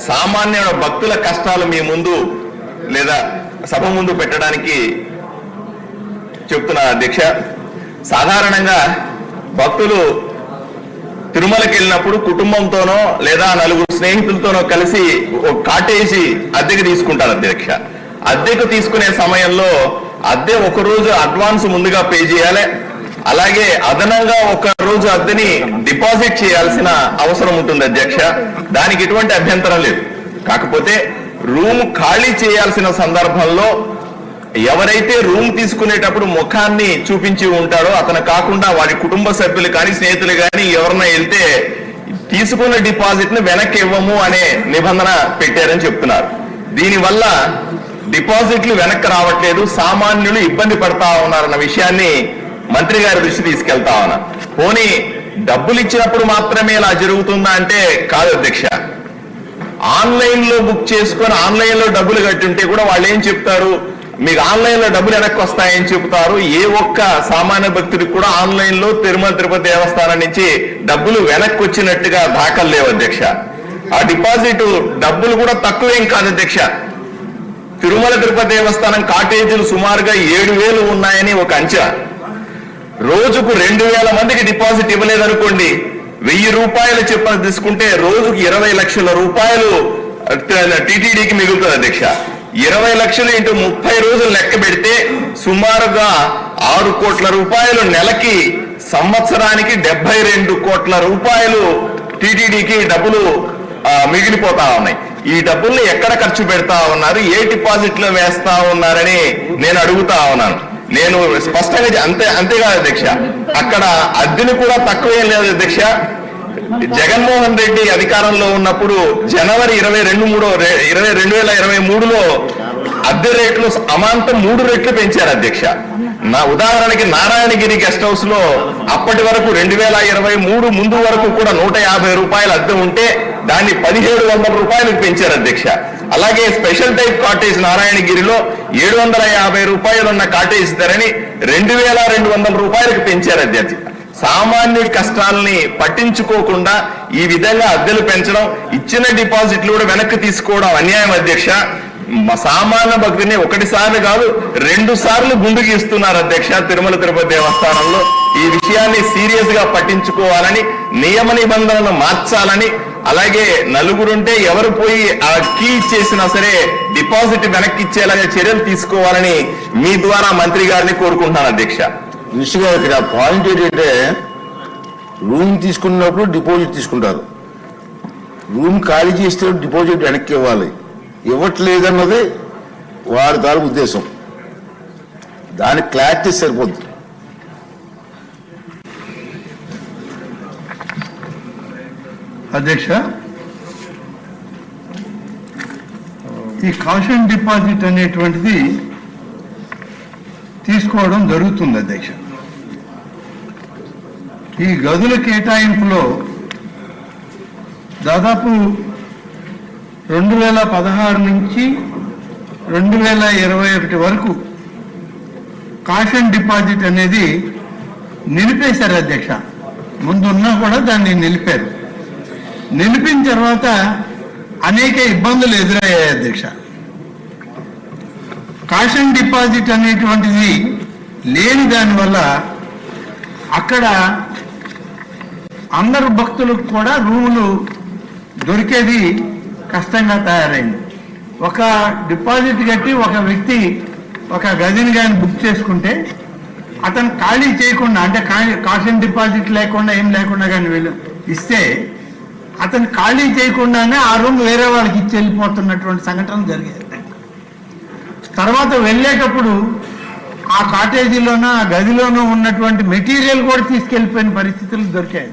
సామాన్య భక్తుల కష్టాలు మీ ముందు లేదా సభ ముందు పెట్టడానికి చెప్తున్నా అధ్యక్ష. సాధారణంగా భక్తులు తిరుమలకి వెళ్ళినప్పుడు కుటుంబంతోనో లేదా నలుగురు స్నేహితులతోనో కలిసి ఒక కాటేజీ అద్దెకు తీసుకుంటారు అధ్యక్ష. అద్దెకు తీసుకునే సమయంలో అద్దె ఒక రోజు అడ్వాన్స్ ముందుగా పే చేయాలి, అలాగే అదనంగా ఒక రోజు అద్దెని డిపాజిట్ చేయాల్సిన అవసరం ఉంటుంది అధ్యక్ష. దానికి ఎటువంటి అభ్యంతరం లేదు. కాకపోతే రూమ్ ఖాళీ చేయాల్సిన సందర్భంలో ఎవరైతే రూమ్ తీసుకునేటప్పుడు ముఖాన్ని చూపించి ఉంటాడో అతను కాకుండా వారి కుటుంబ సభ్యులు కానీ స్నేహితులు కానీ ఎవరన్నా వెళ్తే తీసుకున్న డిపాజిట్ ను వెనక్కి ఇవ్వము అనే నిబంధన పెట్టారని చెప్తున్నారు. దీనివల్ల డిపాజిట్లు వెనక్కి రావట్లేదు, సామాన్యులు ఇబ్బంది పడతా ఉన్నారన్న విషయాన్ని మంత్రి గారి దృష్టి తీసుకెళ్తా ఉన్నా. పోనీ డబ్బులు ఇచ్చినప్పుడు మాత్రమే ఇలా జరుగుతుందా అంటే కాదు అధ్యక్ష. ఆన్లైన్ లో బుక్ చేసుకొని ఆన్లైన్ లో డబ్బులు కట్టుంటే కూడా వాళ్ళు ఏం చెప్తారు, మీకు ఆన్లైన్ లో డబ్బులు వెనక్కి వస్తాయని చెప్తారు. ఏ ఒక్క సామాన్య భక్తుడికి కూడా ఆన్లైన్ లో తిరుమల తిరుపతి దేవస్థానం నుంచి డబ్బులు వెనక్కి వచ్చినట్టుగా దాఖలు లేవు అధ్యక్ష. ఆ డిపాజిట్ డబ్బులు కూడా తక్కువేం కాదు అధ్యక్ష. తిరుమల తిరుపతి దేవస్థానం కాటేజీలు సుమారుగా 7,000 ఉన్నాయని ఒక అంచనా. రోజుకు 2,000 మందికి డిపాజిట్ ఇవ్వలేదనుకోండి, 1,000 రూపాయలు చెప్పిన తీసుకుంటే రోజుకు 20 లక్షల రూపాయలు టీటీడీకి మిగులుతుంది అధ్యక్ష. 20 లక్షలు ఇంటూ 30 రోజులు లెక్క పెడితే సుమారుగా 6 కోట్ల రూపాయలు నెలకి, సంవత్సరానికి 72 కోట్ల రూపాయలు టీటీడీకి డబ్బులు మిగిలిపోతా ఉన్నాయి. ఈ డబ్బుల్ని ఎక్కడ ఖర్చు పెడతా ఉన్నారు, ఏ డిపాజిట్ లో వేస్తా ఉన్నారని నేను అడుగుతా ఉన్నాను. నేను స్పష్టంగా అంతేకాదు అధ్యక్ష, అక్కడ అద్దెలు కూడా తక్కువేం లేదు అధ్యక్ష. జగన్మోహన్ రెడ్డి అధికారంలో ఉన్నప్పుడు జనవరి 2023లో అద్దె రేట్లు అమాంతం 3 రెట్లు పెంచారు అధ్యక్ష. నా ఉదాహరణకి నారాయణగిరి గెస్ట్ హౌస్ లో అప్పటి వరకు 2023 ముందు వరకు కూడా 150 రూపాయలు అద్దె ఉంటే దాన్ని 1,700 రూపాయలకు పెంచారు అధ్యక్ష. అలాగే స్పెషల్ టైప్ కాటేజ్ నారాయణగిరిలో 750 రూపాయలు ఉన్న కాటేజ్ ధరని 2,200 రూపాయలకు పెంచారు అధ్యక్ష. సామాన్యుడి కష్టాలని పట్టించుకోకుండా ఈ విధంగా అద్దెలు పెంచడం, ఇచ్చిన డిపాజిట్లు కూడా వెనక్కి తీసుకోవడం అన్యాయం అధ్యక్ష. సామాన్య భక్తుని ఒకటిసార్లు కాదు 2 సార్లు గుండు గీస్తున్నారు అధ్యక్ష తిరుమల తిరుపతి దేవస్థానంలో. ఈ విషయాన్ని సీరియస్ గా పట్టించుకోవాలని, నియమ నిబంధనలను మార్చాలని, అలాగే నలుగురుంటే ఎవరు పోయి ఆ కీ ఇచ్చేసినా సరే డిపాజిట్ వెనక్కి ఇచ్చేలాగా చర్యలు తీసుకోవాలని మీ ద్వారా మంత్రి గారిని కోరుకుంటున్నాను అధ్యక్ష. విషయంగా ఇక్కడ పాయింట్ ఏంటంటే, రూమ్ తీసుకున్నప్పుడు డిపాజిట్ తీసుకుంటారు, రూమ్ ఖాళీ చేస్తే డిపాజిట్ వెనక్కి ఇవ్వాలి, ఇవ్వట్లేదన్నది వారి తాలూకు ఉద్దేశం. దానికి క్లారిటీ సరిపోద్ది. అధ్యక్ష, ఈ కాషన్ డిపాజిట్ అనేటువంటిది తీసుకోవడం జరుగుతుంది అధ్యక్ష. ఈ గదుల కేటాయింపులో దాదాపు 2016 నుంచి 2021 వరకు కాషన్ డిపాజిట్ అనేది నిలిపేశారు అధ్యక్ష. ముందున్నా కూడా దాన్ని నిలిపారు. నిలిపిన తర్వాత అనేక ఇబ్బందులు ఎదురయ్యాయి అధ్యక్ష. కాషన్ డిపాజిట్ అనేటువంటిది లేని దానివల్ల అక్కడ అందరు భక్తులకు కూడా రూములు దొరికేది కష్టంగా తయారైంది. ఒక డిపాజిట్ కట్టి ఒక వ్యక్తి ఒక గదిని కానీ బుక్ చేసుకుంటే అతను ఖాళీ చేయకుండా, అంటే కాషన్ డిపాజిట్ లేకుండా ఏం లేకుండా కానీ వీళ్ళు ఇస్తే అతను ఖాళీ చేయకుండానే ఆ రూమ్ వేరే వాళ్ళకి ఇచ్చి వెళ్ళిపోతున్నటువంటి సంఘటన జరిగేది. తర్వాత వెళ్ళేటప్పుడు ఆ కాటేజీలోనూ ఆ గదిలోనూ ఉన్నటువంటి మెటీరియల్ కూడా తీసుకెళ్ళిపోయిన పరిస్థితులు దొరికాయి.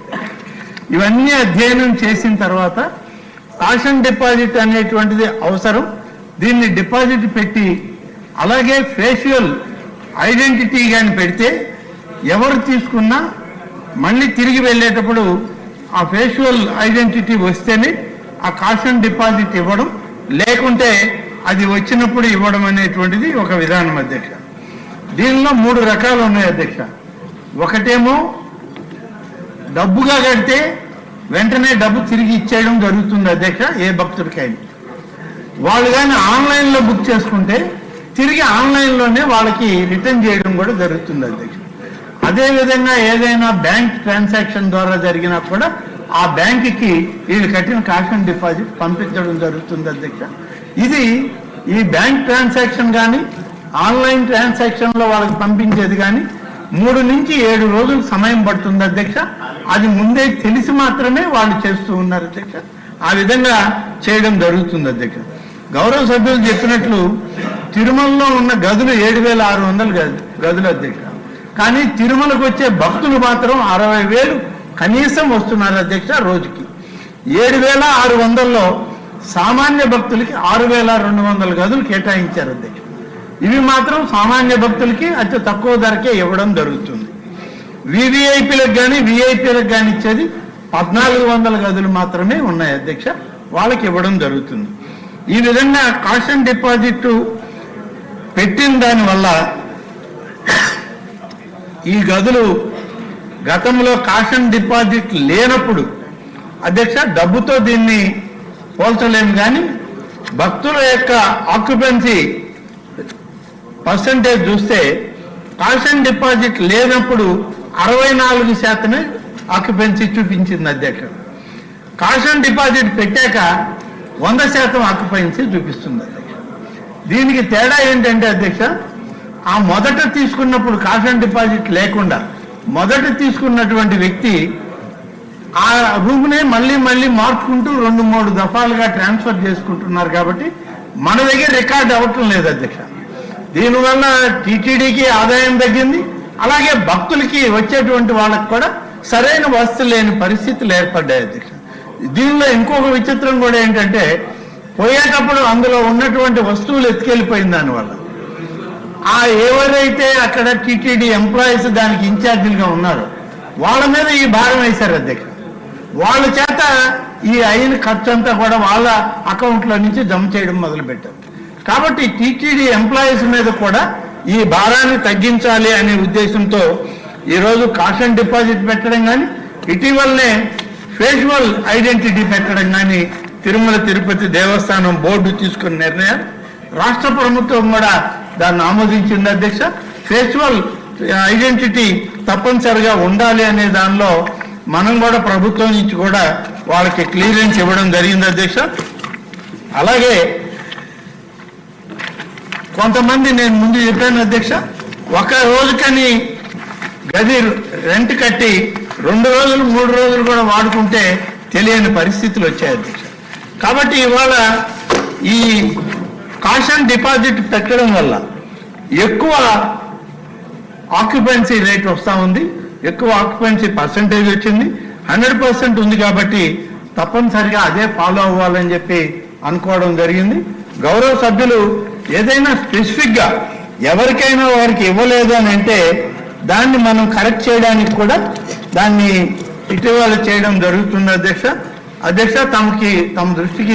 ఇవన్నీ అధ్యయనం చేసిన తర్వాత కాషన్ డిపాజిట్ అనేటువంటిది అవసరం, దీన్ని డిపాజిట్ పెట్టి అలాగే ఫేషియల్ ఐడెంటిటీ కానీ పెడితే ఎవరు తీసుకున్నా మళ్ళీ తిరిగి వెళ్ళేటప్పుడు ఆ ఫేషియల్ ఐడెంటిటీ వస్తేనే ఆ కాషన్ డిపాజిట్ ఇవ్వడం, లేకుంటే అది వచ్చినప్పుడు ఇవ్వడం అనేటువంటిది ఒక విధానం అధ్యక్ష. దీనిలో 3 రకాలు ఉన్నాయి అధ్యక్ష. ఒకటేమో డబ్బుగా కడితే వెంటనే డబ్బు తిరిగి ఇచ్చేయడం జరుగుతుంది అధ్యక్ష ఏ భక్తుడికైనా. వాళ్ళు కానీ ఆన్లైన్లో బుక్ చేసుకుంటే తిరిగి ఆన్లైన్లోనే వాళ్ళకి రిటర్న్ చేయడం కూడా జరుగుతుంది అధ్యక్ష. అదేవిధంగా ఏదైనా బ్యాంక్ ట్రాన్సాక్షన్ ద్వారా జరిగినా కూడా ఆ బ్యాంకుకి వీళ్ళు కట్టిన క్యాష్ అండ్ డిపాజిట్ పంపించడం జరుగుతుంది అధ్యక్ష. ఇది ఈ బ్యాంక్ ట్రాన్సాక్షన్ కానీ ఆన్లైన్ ట్రాన్సాక్షన్లో వాళ్ళకి పంపించేది కానీ 3 నుంచి 7 రోజులు సమయం పడుతుంది అధ్యక్ష. అది ముందే తెలిసి మాత్రమే వాళ్ళు చేస్తూ ఉన్నారు అధ్యక్ష. ఆ విధంగా చేయడం జరుగుతుంది అధ్యక్ష. గౌరవ సభ్యులు చెప్పినట్లు తిరుమలలో ఉన్న గదులు 7,600 గదులు అధ్యక్ష. కానీ తిరుమలకు వచ్చే భక్తులు మాత్రం 60,000 కనీసం వస్తున్నారు అధ్యక్ష రోజుకి. 7,600లో సామాన్య భక్తులకి 6,200 గదులు కేటాయించారు అధ్యక్ష. ఇవి మాత్రం సామాన్య భక్తులకి అతి తక్కువ ధరకే ఇవ్వడం జరుగుతుంది. వివిఐపీలకు కానీ విఐపీలకు కానీ ఇచ్చేది 1,400 గదులు మాత్రమే ఉన్నాయి అధ్యక్ష, వాళ్ళకి ఇవ్వడం జరుగుతుంది. ఈ విధంగా క్యాష్ అండ్ డిపాజిట్ పెట్టిన దానివల్ల ఈ గదులు గతంలో క్యాష్ అండ్ డిపాజిట్ లేనప్పుడు అధ్యక్ష డబ్బుతో దీన్ని పోల్చలేము, కానీ భక్తుల యొక్క ఆక్యుపెన్సీ పర్సంటేజ్ చూస్తే క్యాష్ అండ్ డిపాజిట్ లేనప్పుడు 64% ఆక్యుపెన్సీ చూపించింది అధ్యక్ష. క్యాష్ అండ్ డిపాజిట్ పెట్టాక 100% ఆక్యుపెన్సీ చూపిస్తుంది అధ్యక్ష. దీనికి తేడా ఏంటంటే అధ్యక్ష, ఆ మొదట తీసుకున్నప్పుడు క్యాష్ అండ్ డిపాజిట్ లేకుండా మొదట తీసుకున్నటువంటి వ్యక్తి ఆ రూమ్నే మళ్ళీ మార్చుకుంటూ 2-3 దఫాలుగా ట్రాన్స్ఫర్ చేసుకుంటున్నారు కాబట్టి మన దగ్గర రికార్డ్ అవ్వటం లేదు అధ్యక్ష. దీనివల్ల టీటీడీకి ఆదాయం తగ్గింది, అలాగే భక్తులకి వచ్చేటువంటి వాళ్ళకి కూడా సరైన వసతులు లేని పరిస్థితులు ఏర్పడ్డాయి అధ్యక్ష. దీనిలో ఇంకొక విచిత్రం కూడా ఏంటంటే పోయేటప్పుడు అందులో ఉన్నటువంటి వస్తువులు ఎత్తుకెళ్ళిపోయింది దానివల్ల. ఆ ఎవరైతే అక్కడ టీటీడీ ఎంప్లాయీస్ దానికి ఇన్ఛార్జీలుగా ఉన్నారో వాళ్ళ మీద ఈ భారం వేశారు అధ్యక్ష. వాళ్ళ చేత ఈ అయిన ఖర్చు అంతా కూడా వాళ్ళ అకౌంట్లో నుంచి జమ చేయడం మొదలుపెట్టారు. కాబట్టి టీటీడీ ఎంప్లాయీస్ మీద కూడా ఈ భారాన్ని తగ్గించాలి అనే ఉద్దేశంతో ఈరోజు క్యాష్ అండ్ డిపాజిట్ పెట్టడం కానీ ఇటీవలనే ఫేషువల్ ఐడెంటిటీ పెట్టడం కానీ తిరుమల తిరుపతి దేవస్థానం బోర్డు తీసుకున్న నిర్ణయం రాష్ట్ర ప్రభుత్వం కూడా దాన్ని ఆమోదించింది అధ్యక్ష. ఫేషువల్ ఐడెంటిటీ తప్పనిసరిగా ఉండాలి అనే దానిలో మనం కూడా ప్రభుత్వం నుంచి కూడా వాళ్ళకి క్లియరెన్స్ ఇవ్వడం జరిగింది అధ్యక్ష. అలాగే కొంతమంది నేను ముందు చెప్పాను అధ్యక్ష, ఒక రోజుకని గది రెంట్ కట్టి 2 రోజులు 3 రోజులు కూడా వాడుకుంటే తెలియని పరిస్థితులు వచ్చాయి అధ్యక్ష. కాబట్టి ఇవాళ ఈ క్యాష్ అండ్ డిపాజిట్ పెట్టడం వల్ల ఎక్కువ ఆక్యుపెన్సీ రేట్ వస్తూ ఉంది, ఎక్కువ ఆక్యుపెన్సీ పర్సంటేజ్ వచ్చింది, 100% ఉంది. కాబట్టి తప్పనిసరిగా అదే ఫాలో అవ్వాలని చెప్పి అనుకోవడం జరిగింది. గౌరవ సభ్యులు ఏదైనా స్పెసిఫిక్గా ఎవరికైనా వారికి ఇవ్వలేదు అని అంటే దాన్ని మనం కరెక్ట్ చేయడానికి కూడా దాన్ని ఇటీవల చేయడం జరుగుతుంది అధ్యక్ష. తమ దృష్టికి